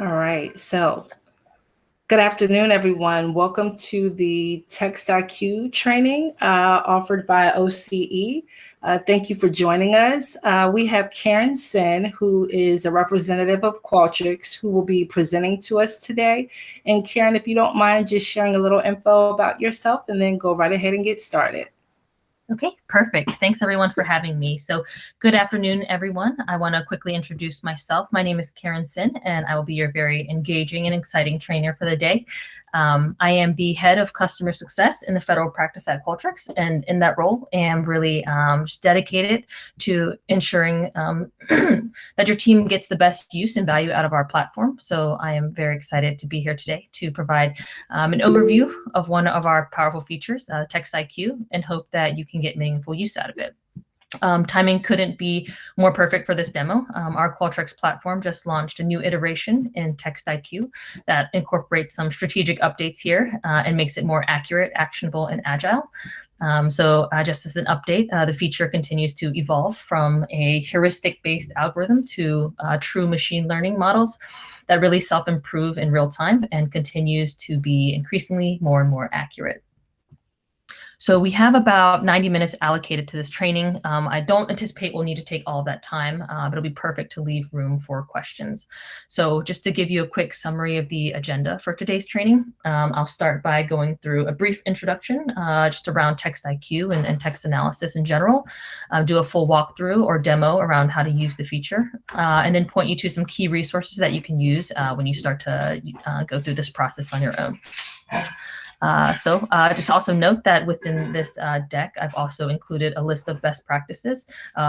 All right, so good afternoon, everyone. Welcome to the Text IQ training offered by OCE. Thank you for joining us. We have Karen Sin, who is a representative of Qualtrics, who will be presenting to us today. And Karen, if you don't mind just sharing a little info about yourself and then go right ahead and get started. Okay, perfect. Thanks everyone for having me. So good afternoon, everyone. I want to quickly introduce myself. My name is Karen Sin, and I will be your very engaging and exciting trainer for the day. I am the head of customer success in the federal practice at Qualtrics, and in that role, am really just dedicated to ensuring that your team gets the best use and value out of our platform. So I am very excited to be here today to provide an overview of one of our powerful features, Text IQ, and hope that you can get meaningful use out of it. Timing couldn't be more perfect for this demo. Our Qualtrics platform just launched a new iteration in Text IQ that incorporates some strategic updates here and makes it more accurate, actionable, and agile. Just as an update, the feature continues to evolve from a heuristic-based algorithm to true machine learning models that really self-improve in real time and continues to be increasingly more and more accurate. So we have about 90 minutes allocated to this training. I don't anticipate we'll need to take all of that time, but it'll be perfect to leave room for questions. So just to give you a quick summary of the agenda for today's training, I'll start by going through a brief introduction just around Text IQ and text analysis in general, do a full walkthrough or demo around how to use the feature, and then point you to some key resources that you can use when you start to go through this process on your own. Just also note that within this deck, I've also included a list of best practices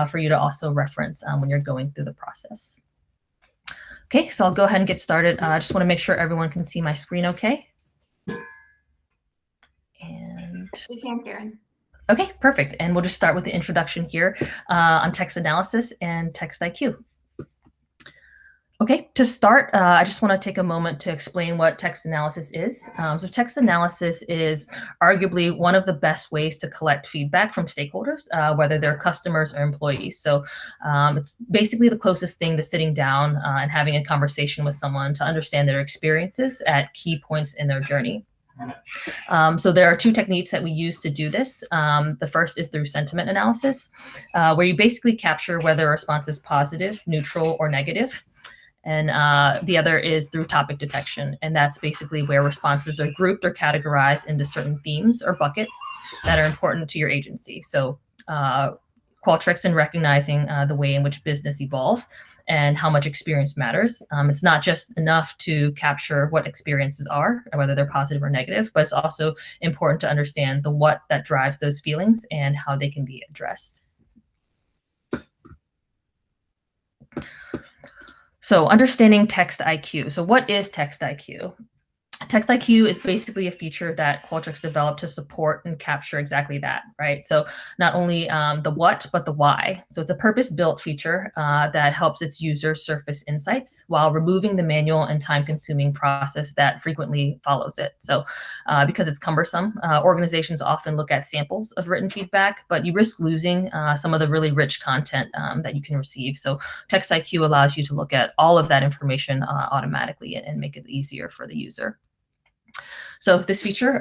for you to also reference when you're going through the process. Okay, so I'll go ahead and get started. I just want to make sure everyone can see my screen okay. And we can, Karen. Okay, perfect. And we'll just start with the introduction here on text analysis and Text IQ. Okay, to start, I just want to take a moment to explain what text analysis is. So text analysis is arguably one of the best ways to collect feedback from stakeholders, whether they're customers or employees. So it's basically the closest thing to sitting down and having a conversation with someone to understand their experiences at key points in their journey. So there are two techniques that we use to do this. The first is through sentiment analysis, where you basically capture whether a response is positive, neutral, or negative. And the other is through topic detection. And that's basically where responses are grouped or categorized into certain themes or buckets that are important to your agency. So Qualtrics in recognizing the way in which business evolves and how much experience matters. It's not just enough to capture what experiences are, whether they're positive or negative, but it's also important to understand the what that drives those feelings and how they can be addressed. So understanding Text IQ. So what is Text IQ? Text IQ is basically a feature that Qualtrics developed to support and capture exactly that, right? So not only the what, but the why. So it's a purpose-built feature that helps its users surface insights while removing the manual and time-consuming process that frequently follows it. So because it's cumbersome, organizations often look at samples of written feedback, but you risk losing some of the really rich content that you can receive. So Text IQ allows you to look at all of that information automatically and make it easier for the user. So this feature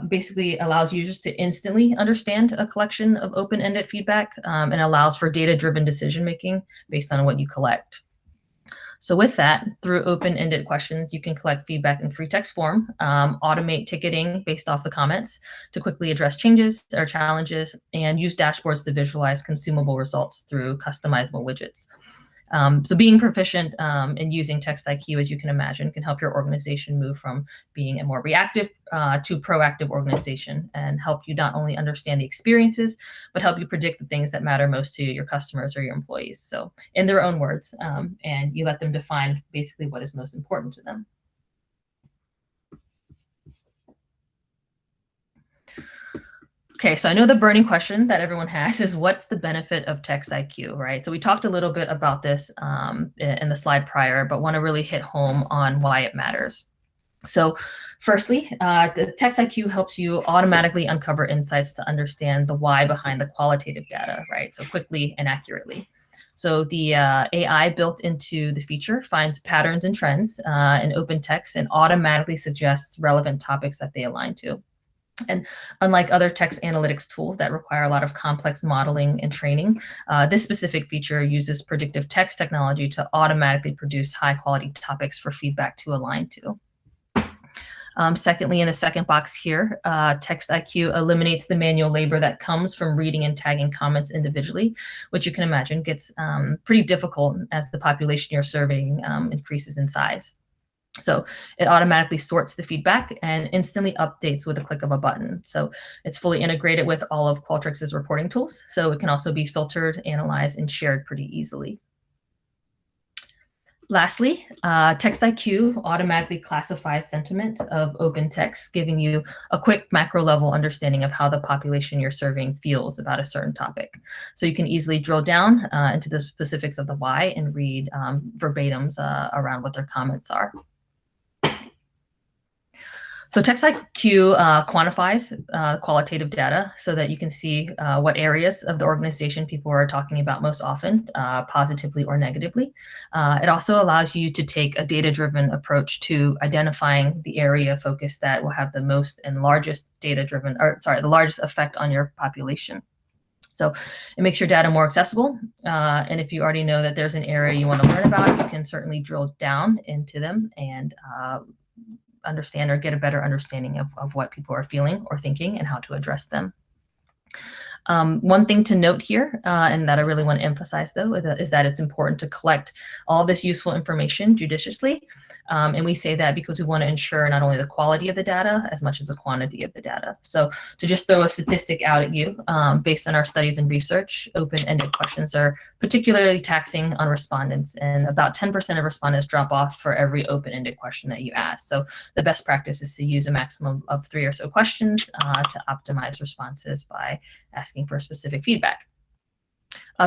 basically allows users to instantly understand a collection of open-ended feedback and allows for data-driven decision-making based on what you collect. So with that, through open-ended questions, you can collect feedback in free text form, automate ticketing based off the comments to quickly address changes or challenges, and use dashboards to visualize consumable results through customizable widgets. So being proficient in using Text IQ, as you can imagine, can help your organization move from being a more reactive to proactive organization and help you not only understand the experiences, but help you predict the things that matter most to your customers or your employees. So in their own words, and you let them define basically what is most important to them. Okay, so I know the burning question that everyone has is what's the benefit of Text IQ, right? So we talked a little bit about this in the slide prior, but want to really hit home on why it matters. So firstly, the Text IQ helps you automatically uncover insights to understand the why behind the qualitative data, right? So quickly and accurately. So the AI built into the feature finds patterns and trends in open text and automatically suggests relevant topics that they align to. And unlike other text analytics tools that require a lot of complex modeling and training, this specific feature uses predictive text technology to automatically produce high quality topics for feedback to align to. Secondly, in the second box here, TextIQ eliminates the manual labor that comes from reading and tagging comments individually, which you can imagine gets pretty difficult as the population you're surveying increases in size. So it automatically sorts the feedback and instantly updates with a click of a button. So it's fully integrated with all of Qualtrics' reporting tools, so it can also be filtered, analyzed, and shared pretty easily. Lastly, TextIQ automatically classifies sentiment of open text, giving you a quick macro level understanding of how the population you're surveying feels about a certain topic. So you can easily drill down into the specifics of the why and read verbatims around what their comments are. So TextIQ quantifies qualitative data so that you can see what areas of the organization people are talking about most often, positively or negatively. It also allows you to take a data-driven approach to identifying the area of focus that will have the most and largest the largest effect on your population. So it makes your data more accessible. And if you already know that there's an area you want to learn about, you can certainly drill down into them and understand or get a better understanding of what people are feeling or thinking and how to address them. One thing to note here, and that I really want to emphasize though, is that it's important to collect all this useful information judiciously. And we say that because we want to ensure not only the quality of the data as much as the quantity of the data. So to just throw a statistic out at you, based on our studies and research, open-ended questions are particularly taxing on respondents, and about 10% of respondents drop off for every open-ended question that you ask. So the best practice is to use a maximum of 3 or so questions to optimize responses by asking for specific feedback.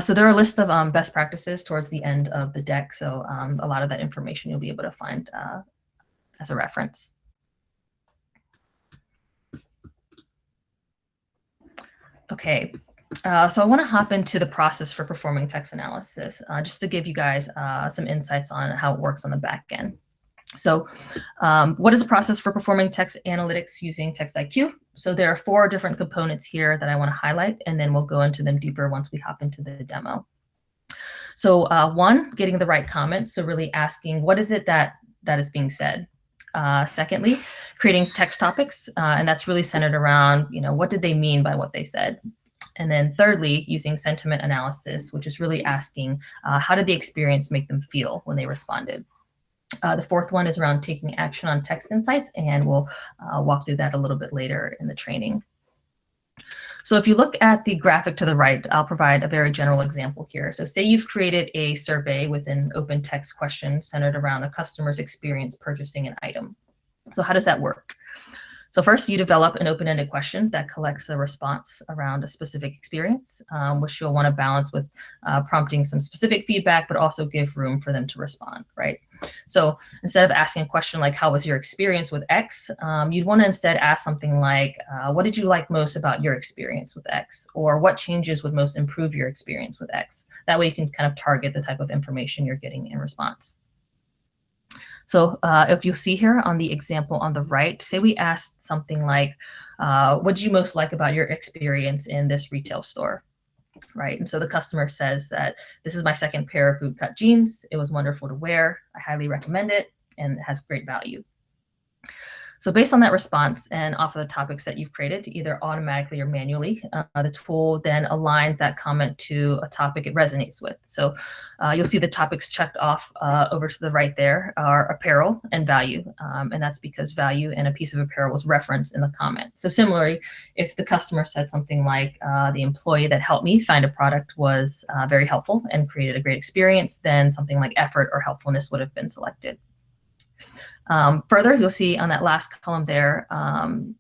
So there are a list of best practices towards the end of the deck. So a lot of that information you'll be able to find as a reference. Okay, so I want to hop into the process for performing text analysis, just to give you guys some insights on how it works on the back end. So what is the process for performing text analytics using TextIQ? So there are 4 different components here that I want to highlight, and then we'll go into them deeper once we hop into the demo. So 1, getting the right comments. So really asking, what is it that is being said? Secondly, creating text topics, and that's really centered around, what did they mean by what they said? And then thirdly, using sentiment analysis, which is really asking, how did the experience make them feel when they responded? The 4th one is around taking action on text insights, and we'll walk through that a little bit later in the training. So if you look at the graphic to the right, I'll provide a very general example here. So say you've created a survey with an open text question centered around a customer's experience purchasing an item. So how does that work? So first, you develop an open-ended question that collects a response around a specific experience, which you'll want to balance with prompting some specific feedback, but also give room for them to respond, right? So instead of asking a question like, how was your experience with X? You'd want to instead ask something like, what did you like most about your experience with X? Or what changes would most improve your experience with X? That way you can kind of target the type of information you're getting in response. So if you'll see here on the example on the right, say we asked something like, what did you most like about your experience in this retail store? Right, and so the customer says that this is my 2nd pair of bootcut jeans. It was wonderful to wear. I highly recommend it, and it has great value. So based on that response and off of the topics that you've created, either automatically or manually, the tool then aligns that comment to a topic it resonates with. So you'll see the topics checked off over to the right there are apparel and value. And that's because value and a piece of apparel was referenced in the comment. So similarly, if the customer said something like the employee that helped me find a product was very helpful and created a great experience, then something like effort or helpfulness would have been selected. Further, you'll see on that last column there,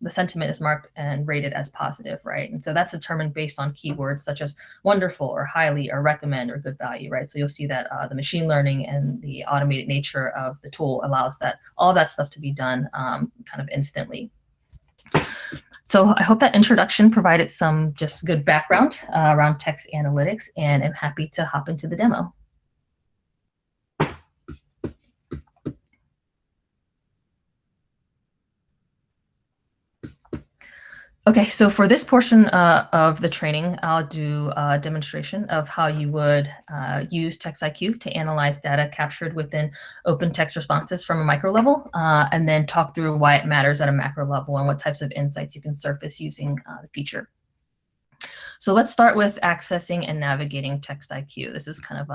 the sentiment is marked and rated as positive, right? And so that's determined based on keywords such as wonderful or highly or recommend or good value, right? So you'll see that the machine learning and the automated nature of the tool allows that all that stuff to be done kind of instantly. So I hope that introduction provided some just good background around text analytics, and I'm happy to hop into the demo. Okay, so for this portion of the training, I'll do a demonstration of how you would use TextIQ to analyze data captured within open text responses from a micro level, and then talk through why it matters at a macro level and what types of insights you can surface using the feature. So let's start with accessing and navigating TextIQ. This is kind of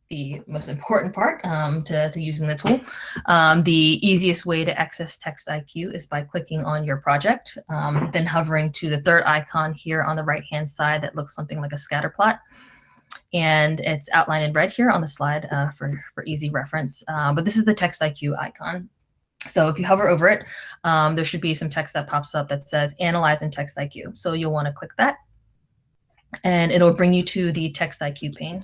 the most important part to using the tool. The easiest way to access TextIQ is by clicking on your project, then hovering to the third icon here on the right-hand side that looks something like a scatter plot. And it's outlined in red here on the slide for easy reference. But this is the TextIQ icon. So if you hover over it, there should be some text that pops up that says Analyze in TextIQ. So you'll want to click that, and it'll bring you to the TextIQ pane,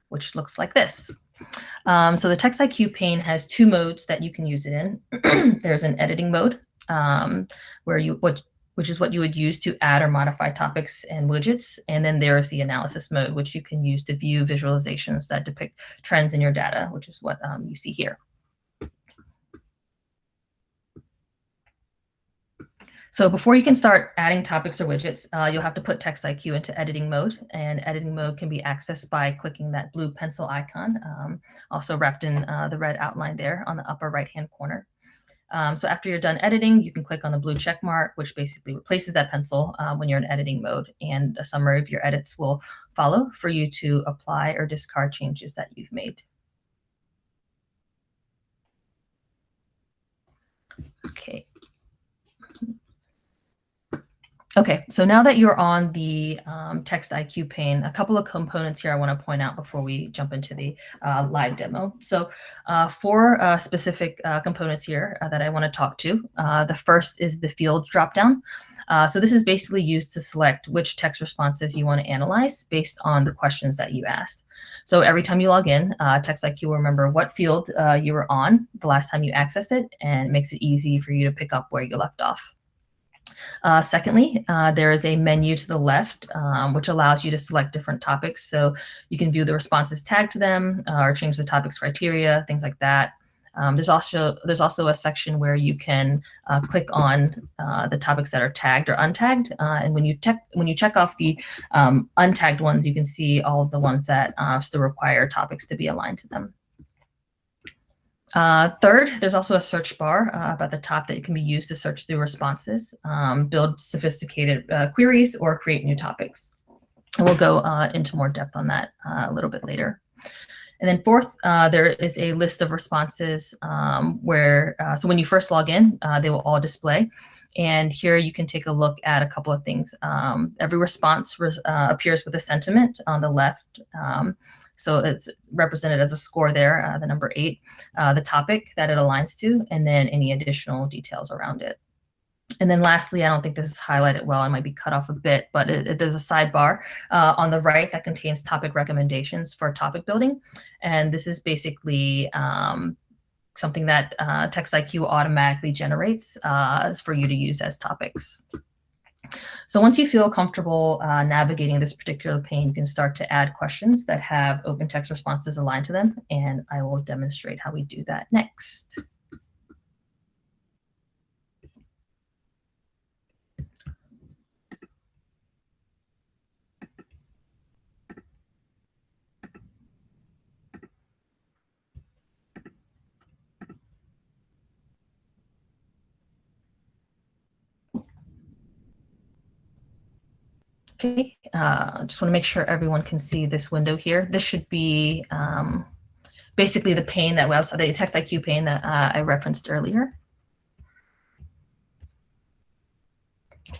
which looks like this. So the TextIQ pane has two modes that you can use it in. There's an editing mode, which is what you would use to add or modify topics and widgets. And then there's the analysis mode, which you can use to view visualizations that depict trends in your data, which is what you see here. So before you can start adding topics or widgets, you'll have to put TextIQ into editing mode, and editing mode can be accessed by clicking that blue pencil icon, also wrapped in the red outline there on the upper right-hand corner. So after you're done editing, you can click on the blue check mark, which basically replaces that pencil when you're in editing mode, and a summary of your edits will follow for you to apply or discard changes that you've made. Okay. Okay, so now that you're on the TextIQ pane, a couple of components here I want to point out before we jump into the live demo. So four specific components here that I want to talk to. The first is the fields dropdown. So this is basically used to select which text responses you want to analyze based on the questions that you asked. So every time you log in, TextIQ will remember what field you were on the last time you accessed it, and makes it easy for you to pick up where you left off. Secondly, there is a menu to the left, which allows you to select different topics. So you can view the responses tagged to them or change the topics criteria, things like that. There's also a section where you can click on the topics that are tagged or untagged. And when you check off the untagged ones, you can see all of the ones that still require topics to be aligned to them. Third, there's also a search bar up at the top that can be used to search through responses, build sophisticated queries, or create new topics. And we'll go into more depth on that a little bit later. And then fourth, there is a list of responses so when you first log in, they will all display. And here you can take a look at a couple of things. Every response appears with a sentiment on the left. So it's represented as a score there, the number 8, the topic that it aligns to, and then any additional details around it. And then lastly, I don't think this is highlighted well, it might be cut off a bit, but there's a sidebar on the right that contains topic recommendations for topic building. And this is basically something that TextIQ automatically generates for you to use as topics. So once you feel comfortable navigating this particular pane, you can start to add questions that have open text responses aligned to them, and I will demonstrate how we do that next. Okay, just want to make sure everyone can see this window here. This should be basically the pane that the TextIQ pane that I referenced earlier.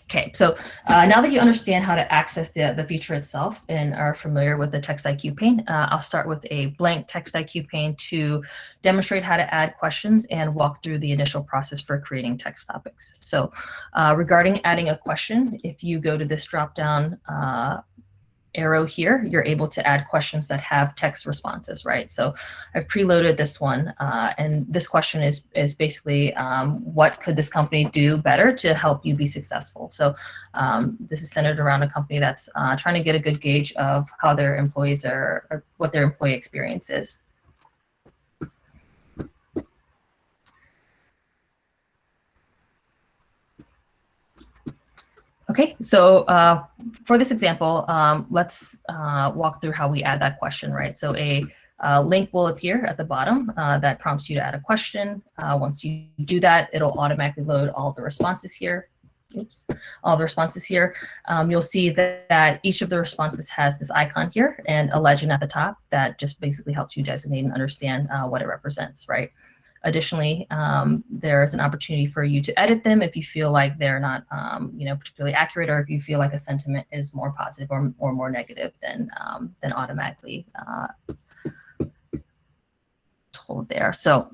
Okay, so now that you understand how to access the feature itself and are familiar with the TextIQ pane, I'll start with a blank TextIQ pane to demonstrate how to add questions and walk through the initial process for creating text topics. So regarding adding a question, if you go to this drop-down arrow here, you're able to add questions that have text responses, right? So I've preloaded this one, and this question is basically, what could this company do better to help you be successful? So this is centered around a company that's trying to get a good gauge of how their employees are, or what their employee experience is. Okay, so for this example, let's walk through how we add that question, right? So a link will appear at the bottom that prompts you to add a question. Once you do that, it'll automatically load all the responses here. Oops, all the responses here. You'll see that each of the responses has this icon here and a legend at the top that just basically helps you designate and understand what it represents, right? Additionally, there's an opportunity for you to edit them if you feel like they're not, particularly accurate, or if you feel like a sentiment is more positive or more negative than automatically told there. So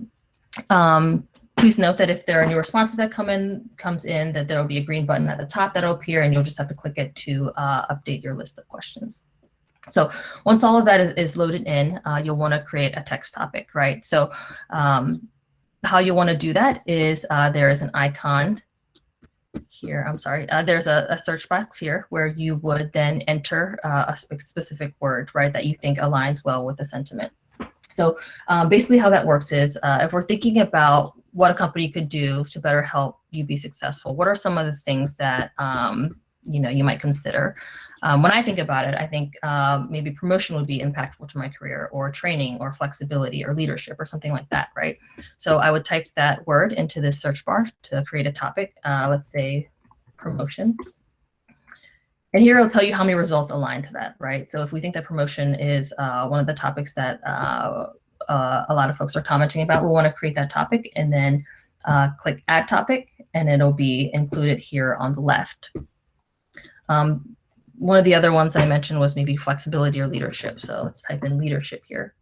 please note that if there are new responses that comes in, that there will be a green button at the top that'll appear, and you'll just have to click it to update your list of questions. So once all of that is loaded in, you'll want to create a text topic, right? So how you want to do that is there is an icon here. I'm sorry. There's a search box here where you would then enter a specific word, right, that you think aligns well with the sentiment. So basically how that works is if we're thinking about what a company could do to better help you be successful, what are some of the things that you might consider? When I think about it, I think maybe promotion would be impactful to my career, or training, or flexibility, or leadership, or something like that, right? So I would type that word into this search bar to create a topic. Let's say promotion. And here it'll tell you how many results align to that, right? So if we think that promotion is one of the topics that a lot of folks are commenting about, we'll want to create that topic and then click Add Topic, and it'll be included here on the left. One of the other ones I mentioned was maybe flexibility or leadership. So let's type in leadership here.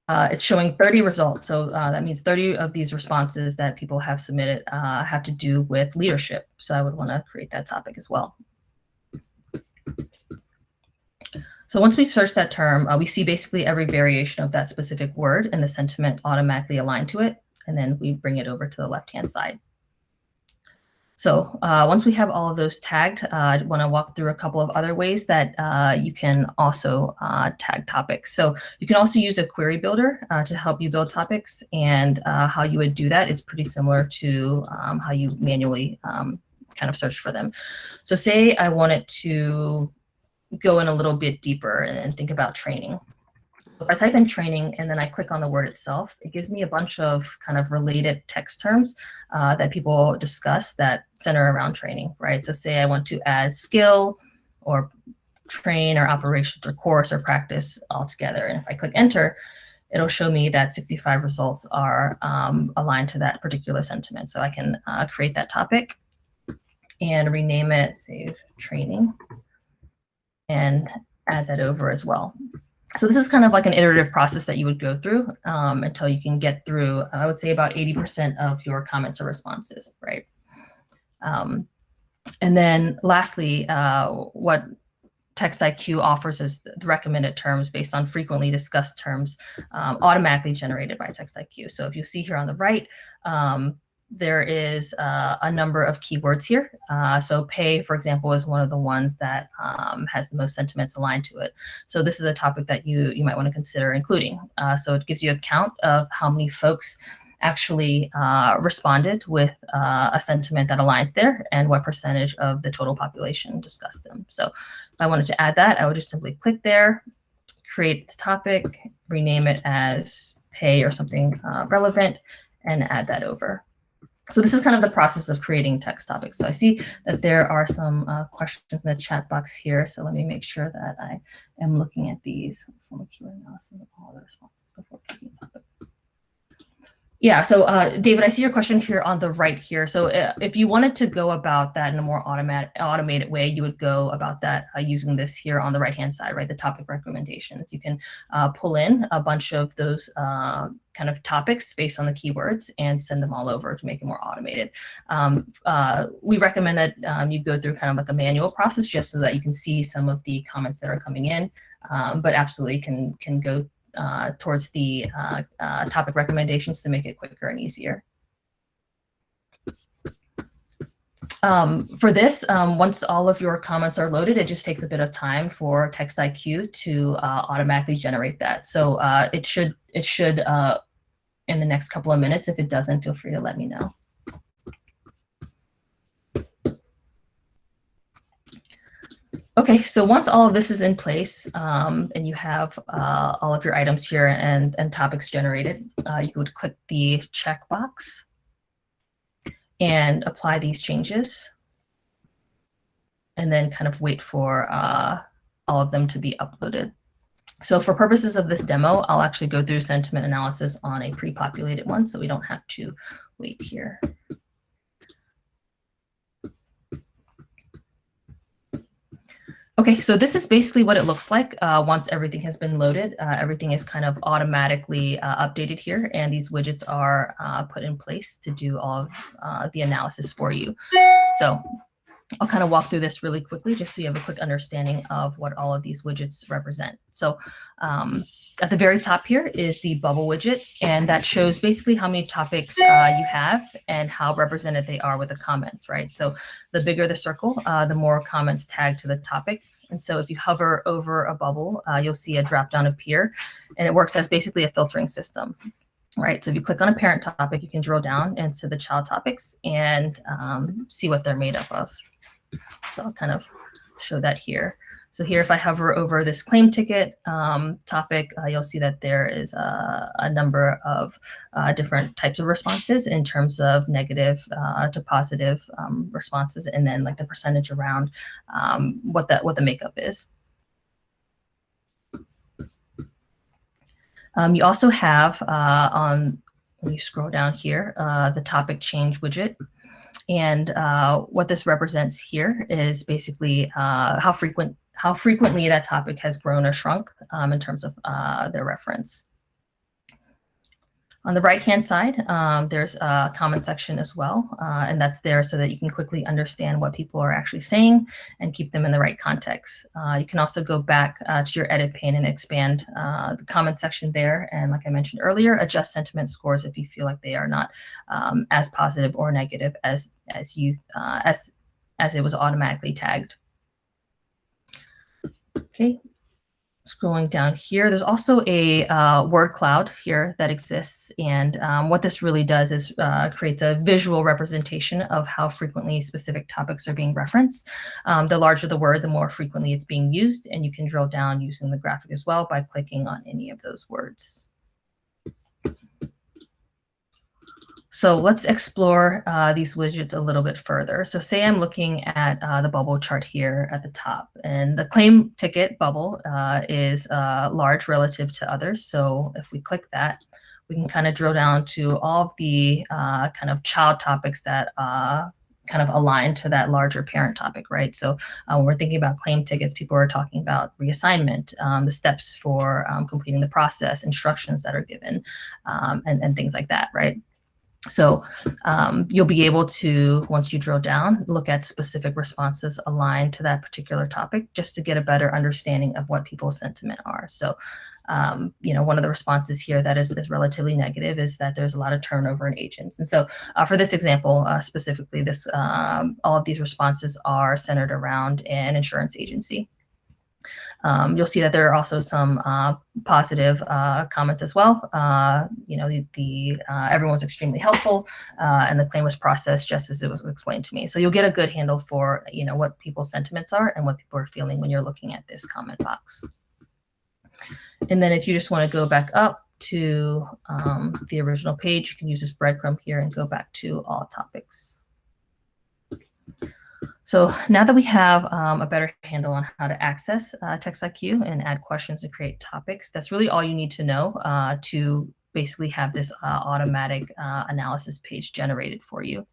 It's showing 30 results. So that means 30 of these responses that people have submitted have to do with leadership. So I would want to create that topic as well. So once we search that term, we see basically every variation of that specific word and the sentiment automatically aligned to it. And then we bring it over to the left-hand side. So once we have all of those tagged, I want to walk through a couple of other ways that you can also tag topics. So you can also use a query builder to help you build topics, and how you would do that is pretty similar to how you manually kind of search for them. So say I wanted to go in a little bit deeper and think about training. If I type in training and then I click on the word itself, it gives me a bunch of kind of related text terms that people discuss that center around training, right? So say I want to add skill, or train, or operations, or course, or practice all together. And if I click enter, it'll show me that 65 results are aligned to that particular sentiment. So I can create that topic and rename it, say, training, and add that over as well. So this is kind of like an iterative process that you would go through until you can get through, I would say, about 80% of your comments or responses, right? And then lastly, what TextIQ offers is the recommended terms based on frequently discussed terms automatically generated by TextIQ. So if you see here on the right, there is a number of keywords here. So pay, for example, is one of the ones that has the most sentiments aligned to it. So this is a topic that you might want to consider including. So it gives you a count of how many folks actually responded with a sentiment that aligns there, and what percentage of the total population discussed them. So if I wanted to add that, I would just simply click there, create the topic, rename it as pay or something relevant, and add that over. So this is kind of the process of creating text topics. So I see that there are some questions in the chat box here. So let me make sure that I am looking at these from a keyword analysis of all the responses before picking topics. Yeah, so David, I see your question here on the right here. So if you wanted to go about that in a more automated way, you would go about that using this here on the right-hand side, right? The topic recommendations. You can pull in a bunch of those kind of topics based on the keywords and send them all over to make it more automated. We recommend that you go through kind of like a manual process just so that you can see some of the comments that are coming in, but absolutely can go towards the topic recommendations to make it quicker and easier. For this, once all of your comments are loaded, it just takes a bit of time for TextIQ to automatically generate that. So it should in the next couple of minutes. If it doesn't, feel free to let me know. Okay, so once all of this is in place and you have all of your items here and topics generated, you would click the checkbox and apply these changes, and then kind of wait for all of them to be uploaded. So for purposes of this demo, I'll actually go through sentiment analysis on a pre-populated one, so we don't have to wait here. Okay, so this is basically what it looks like once everything has been loaded. Everything is kind of automatically updated here, and these widgets are put in place to do all of the analysis for you. So I'll kind of walk through this really quickly just so you have a quick understanding of what all of these widgets represent. So at the very top here is the bubble widget, and that shows basically how many topics you have and how represented they are with the comments, right? So the bigger the circle, the more comments tagged to the topic. And so if you hover over a bubble, you'll see a drop-down appear, and it works as basically a filtering system. Right, so if you click on a parent topic, you can drill down into the child topics and see what they're made up of. So I'll kind of show that here. So here, if I hover over this claim ticket topic, you'll see that there is a number of different types of responses in terms of negative to positive responses, and then like the percentage around what the makeup is. You also have when you scroll down here, the topic change widget. And what this represents here is basically how frequently that topic has grown or shrunk in terms of their reference. On the right-hand side, there's a comment section as well, and that's there so that you can quickly understand what people are actually saying and keep them in the right context. You can also go back to your edit pane and expand the comment section there, and like I mentioned earlier, adjust sentiment scores if you feel like they are not as positive or negative as it was automatically tagged. Okay. Scrolling down here, there's also a word cloud here that exists, and what this really does is creates a visual representation of how frequently specific topics are being referenced. The larger the word, the more frequently it's being used, and you can drill down using the graphic as well by clicking on any of those words. So let's explore these widgets a little bit further. So say I'm looking at the bubble chart here at the top, and the claim ticket bubble is large relative to others. So if we click that, we can kind of drill down to all of the kind of child topics that kind of align to that larger parent topic, right? So when we're thinking about claim tickets, people are talking about reassignment, the steps for completing the process, instructions that are given, and things like that, right? So you'll be able to, once you drill down, look at specific responses aligned to that particular topic just to get a better understanding of what people's sentiment are. So, you know, one of the responses here that is relatively negative is that there's a lot of turnover in agents. And so for this example, specifically, all of these responses are centered around an insurance agency. You'll see that there are also some positive comments as well. You know, everyone's extremely helpful, and the claim was processed just as it was explained to me. So you'll get a good handle for, you know, what people's sentiments are and what people are feeling when you're looking at this comment box. And then if you just want to go back up to the original page, you can use this breadcrumb here and go back to all topics. So now that we have a better handle on how to access TextIQ and add questions and create topics, that's really all you need to know to basically have this automatic analysis page generated for you.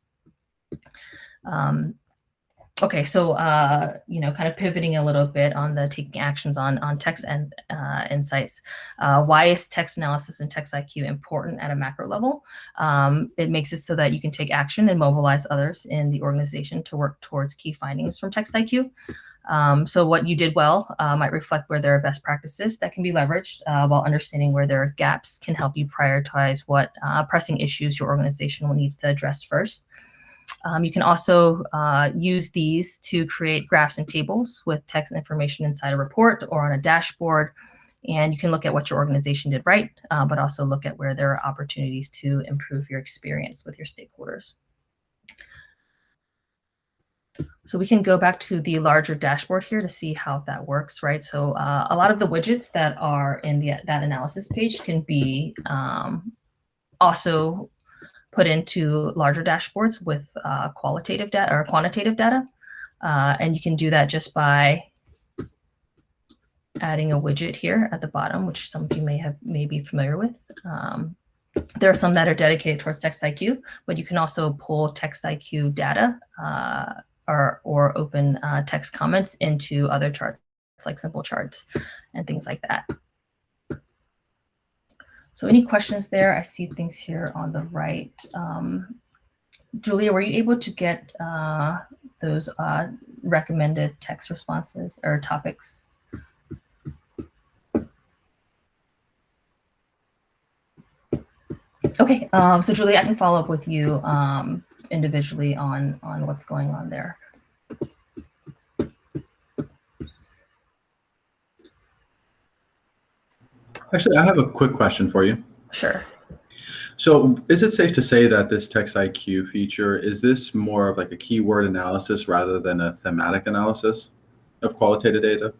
Okay, so kind of pivoting a little bit on the taking actions on text and insights. Why is text analysis and text IQ important at a macro level? It makes it so that you can take action and mobilize others in the organization to work towards key findings from text IQ. So what you did well might reflect where there are best practices that can be leveraged, while understanding where there are gaps can help you prioritize what pressing issues your organization needs to address first. You can also use these to create graphs and tables with text information inside a report or on a dashboard. And you can look at what your organization did right, but also look at where there are opportunities to improve your experience with your stakeholders. So we can go back to the larger dashboard here to see how that works, right? So a lot of the widgets that are in that analysis page can be also put into larger dashboards with qualitative data or quantitative data. And you can do that just by adding a widget here at the bottom, which some of you may be familiar with. There are some that are dedicated towards text IQ, but you can also pull text IQ data or open text comments into other charts, like simple charts and things like that. So any questions there? I see things here on the right. Julia, were you able to get those recommended text responses or topics? Okay, so Julia, I can follow up with you individually on what's going on there. Actually, I have a quick question for you. Sure. So is it safe to say that this text IQ feature, is this more of like a keyword analysis rather than a thematic analysis of qualitative data?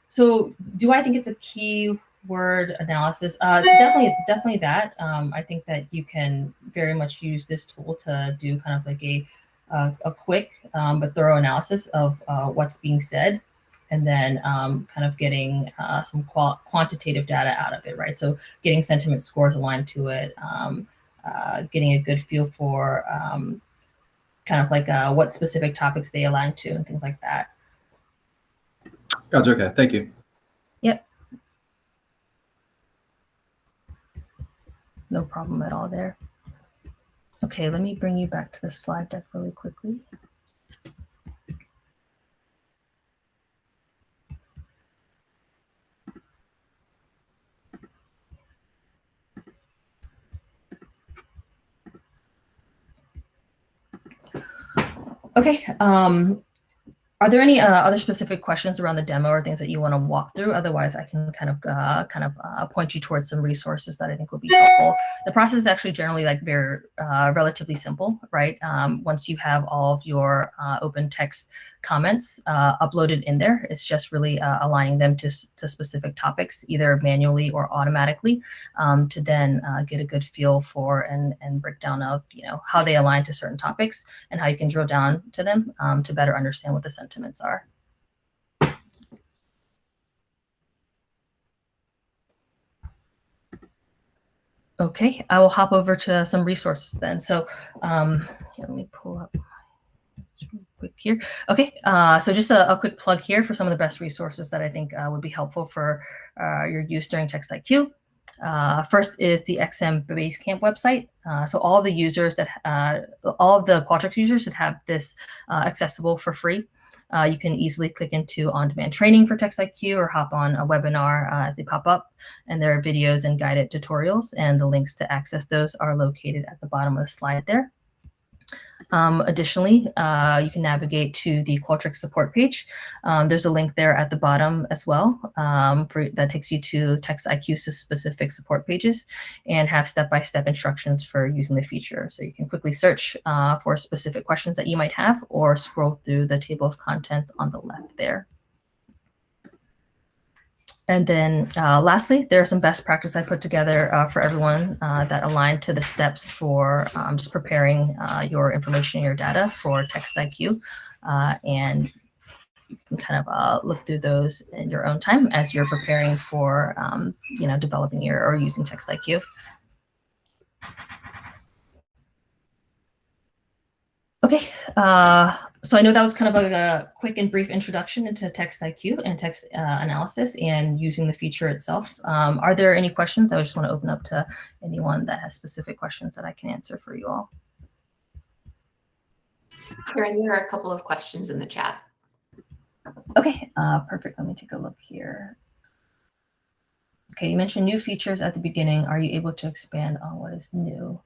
So do I think it's a keyword analysis? Definitely that. I think that you can very much use this tool to do kind of like a quick but thorough analysis of what's being said, and then kind of getting some quantitative data out of it, right? So getting sentiment scores aligned to it, getting a good feel for kind of like what specific topics they align to and things like that. Gotcha, okay, thank you. Yep. No problem at all there. Okay, let me bring you back to the slide deck really quickly. Okay, are there any other specific questions around the demo or things that you want to walk through? Otherwise, I can kind of point you towards some resources that I think would be helpful. The process is actually generally like very relatively simple, right? Once you have all of your open text comments uploaded in there, it's just really aligning them to specific topics, either manually or automatically, to then get a good feel for and breakdown of how they align to certain topics and how you can drill down to them to better understand what the sentiments are. Okay, I will hop over to some resources then. So let me pull up quick here. Okay, so just a quick plug here for some of the best resources that I think would be helpful for your use during Text IQ. First is the XM Basecamp website. So all of the users that, all of the Qualtrics users that have this accessible for free. You can easily click into on-demand training for Text IQ or hop on a webinar as they pop up. And there are videos and guided tutorials, and the links to access those are located at the bottom of the slide there. Additionally, you can navigate to the Qualtrics support page. There's a link there at the bottom as well that takes you to Text IQ specific support pages and have step-by-step instructions for using the feature. So you can quickly search for specific questions that you might have or scroll through the table of contents on the left there. And then lastly, there are some best practice I put together for everyone that align to the steps for just preparing your information and your data for Text IQ. And you can kind of look through those in your own time as you're preparing for, developing or using TextIQ. Okay, so I know that was kind of a quick and brief introduction into TextIQ and text analysis and using the feature itself. Are there any questions? I just want to open up to anyone that has specific questions that I can answer for you all. Karen, there are a couple of questions in the chat. Okay, perfect. Let me take a look here. Okay, you mentioned new features at the beginning. Are you able to expand on what is new?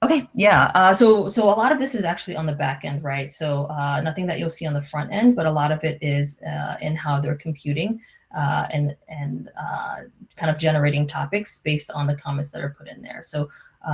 Okay, yeah. So a lot of this is actually on the back end, right? So nothing that you'll see on the front end, but a lot of it is in how they're computing and kind of generating topics based on the comments that are put in there. So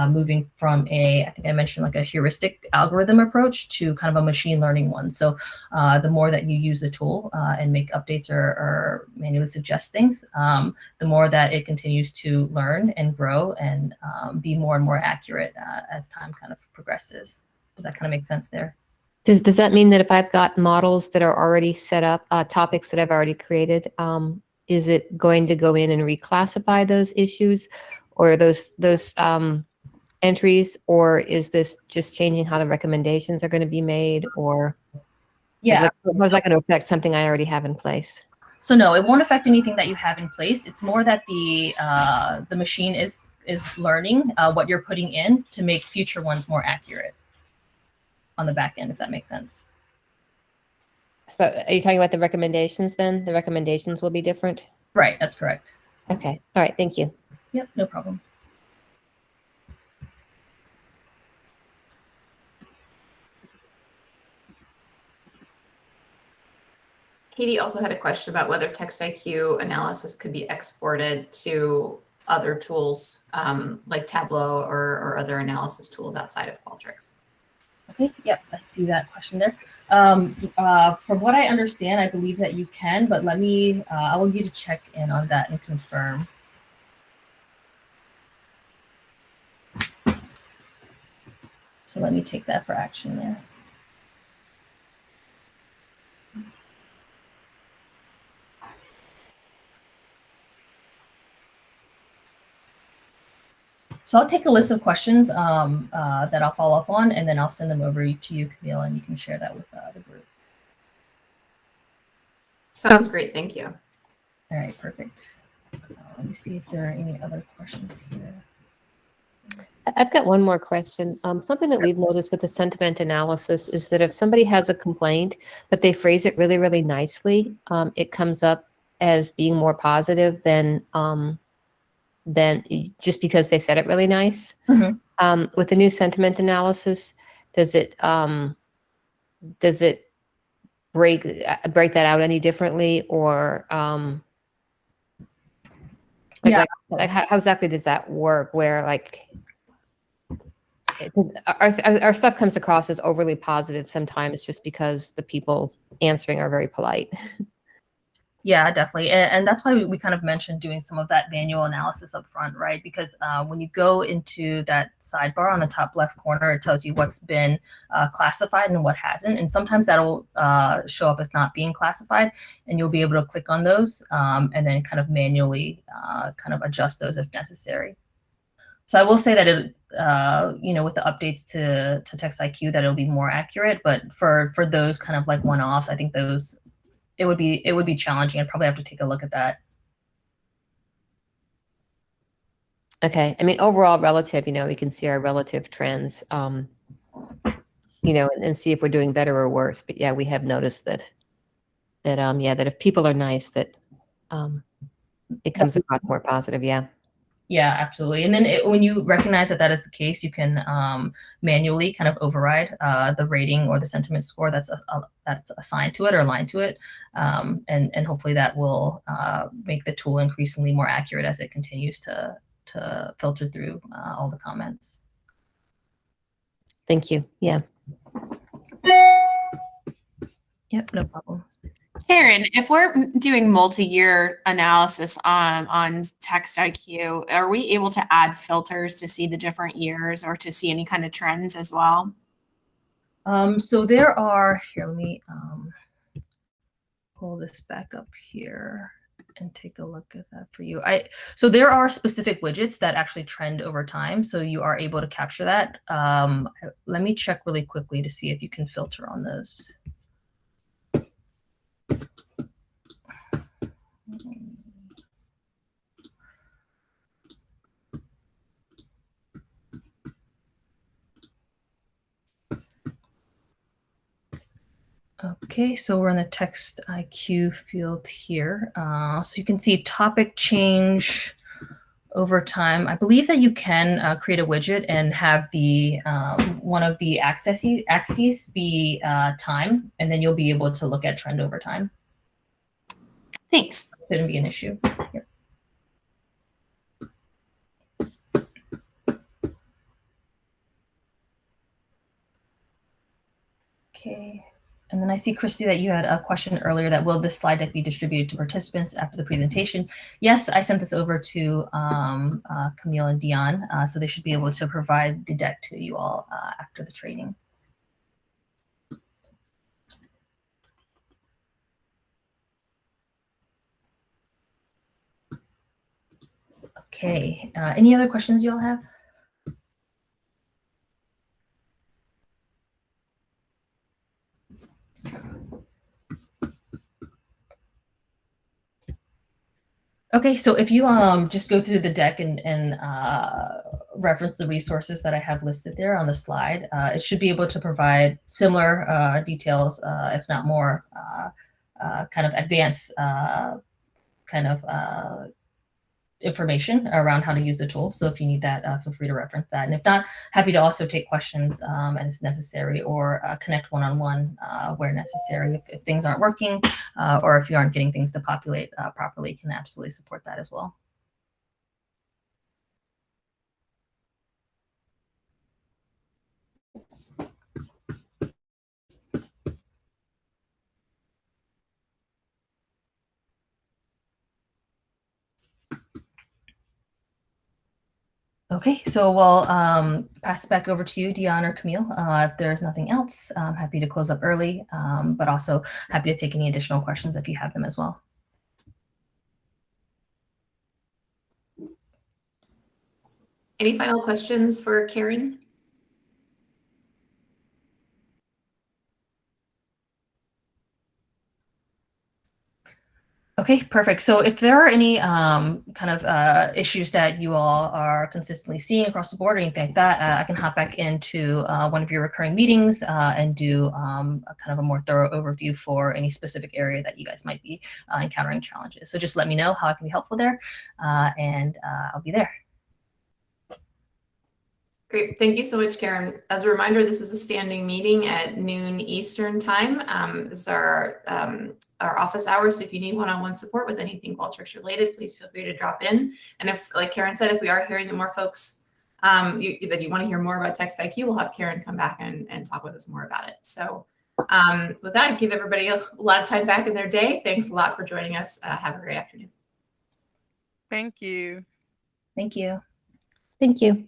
moving from I think I mentioned like a heuristic algorithm approach to kind of a machine learning one. So the more that you use the tool and make updates or manually suggest things, the more that it continues to learn and grow and be more and more accurate as time kind of progresses. Does that kind of make sense there? Does that mean that if I've got models that are already set up, topics that I've already created, is it going to go in and reclassify those issues or those entries, or is this just changing how the recommendations are going to be made, or yeah, how's that going to affect something I already have in place? So no, it won't affect anything that you have in place. It's more that the machine is learning what you're putting in to make future ones more accurate on the back end, if that makes sense. So are you talking about the recommendations then? The recommendations will be different? Right, that's correct. Okay, all right, thank you. Yep, no problem. Katie also had a question about whether TextIQ analysis could be exported to other tools like Tableau or other analysis tools outside of Qualtrics. Okay, yep, I see that question there. From what I understand, I believe that you can, but let me, I will need to check in on that and confirm. So let me take that for action there. So I'll take a list of questions that I'll follow up on, and then I'll send them over to you, Camille, and you can share that with the group. Sounds great. Thank you. All right, perfect. Let me see if there are any other questions here. I've got one more question. Something that we've noticed with the sentiment analysis is that if somebody has a complaint, but they phrase it really, really nicely, it comes up as being more positive than just because they said it really nice. Mm-hmm. With the new sentiment analysis, does it break that out any differently, or Yeah. like how exactly does that work? Where like, because our stuff comes across as overly positive sometimes just because the people answering are very polite. Yeah, definitely. And that's why we kind of mentioned doing some of that manual analysis up front, right? Because when you go into that sidebar on the top left corner, it tells you what's been classified and what hasn't. And sometimes that'll show up as not being classified, and you'll be able to click on those and then kind of manually kind of adjust those if necessary. So I will say that it, with the updates to TextIQ, that it'll be more accurate. But for those kind of like one-offs, I think those it would be challenging. I'd probably have to take a look at that. Okay, I mean overall relative, we can see our relative trends, and see if we're doing better or worse. But yeah, we have noticed that if people are nice, that it comes across more positive. Yeah. Yeah, absolutely. And then when you recognize that is the case, you can manually kind of override the rating or the sentiment score that's assigned to it or aligned to it. And hopefully that will make the tool increasingly more accurate as it continues to filter through all the comments. Thank you. Yeah. Yep, no problem. Karen, if we're doing multi-year analysis on TextIQ, are we able to add filters to see the different years or to see any kind of trends as well? So there are, here, let me pull this back up here and take a look at that for you. So there are specific widgets that actually trend over time, so you are able to capture that. Let me check really quickly to see if you can filter on those. Okay, so we're in the text IQ field here. So you can see topic change over time. I believe that you can create a widget and have the one of the axes be time, and then you'll be able to look at trend over time. Thanks. Shouldn't be an issue. Here. Okay. And then I see, Christy, that you had a question earlier that will this slide deck be distributed to participants after the presentation? Yes, I sent this over to Camille and Dion, so they should be able to provide the deck to you all after the training. Okay, any other questions you all have? Okay, so if you just go through the deck and reference the resources that I have listed there on the slide, it should be able to provide similar details, if not more, kind of advanced information around how to use the tool. So if you need that, feel free to reference that. And if not, happy to also take questions as necessary, or connect one-on-one where necessary. If things aren't working or if you aren't getting things to populate properly, can absolutely support that as well. Okay, so we'll pass it back over to you, Dion or Camille. If there's nothing else, I'm happy to close up early, but also happy to take any additional questions if you have them as well. Any final questions for Karen? Okay, perfect. So if there are any kind of issues that you all are consistently seeing across the board or anything like that, I can hop back into one of your recurring meetings and do a kind of a more thorough overview for any specific area that you guys might be encountering challenges. So just let me know how I can be helpful there, and I'll be there. Great. Thank you so much, Karen. As a reminder, this is a standing meeting at noon Eastern time. This is our office hours. So if you need one-on-one support with anything Qualtrics related, please feel free to drop in. And if, like Karen said, if we are hearing that more folks that you want to hear more about Text IQ, we'll have Karen come back and talk with us more about it. So with that, give everybody a lot of time back in their day. Thanks a lot for joining us. Have a great afternoon. Thank you. Thank you. Thank you.